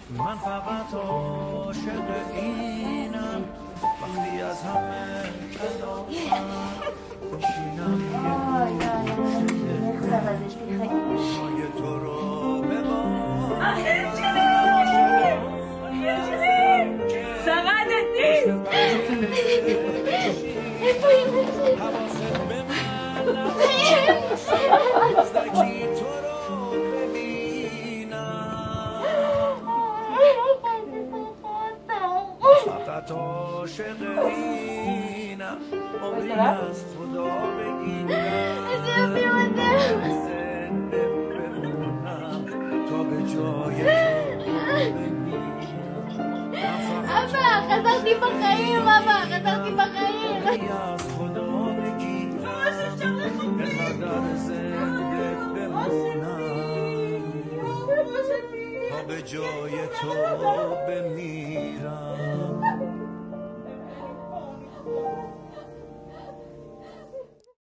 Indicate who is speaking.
Speaker 1: من فقط عاشق اینم وقتی از همه کلافم میشینم یه تو رو ببارم
Speaker 2: سقدت نیست
Speaker 1: حواست به من نباشی تو رو ببینم فقط عاشق اینم عمری از خدا بگیرم زنده بمونم تا به جای تو بمیرم
Speaker 3: أبا خسرتي بخير بابا خسرتي بخير
Speaker 1: از خدا بگیرم بقدر زنده بمونم تا به جای تو بمیرم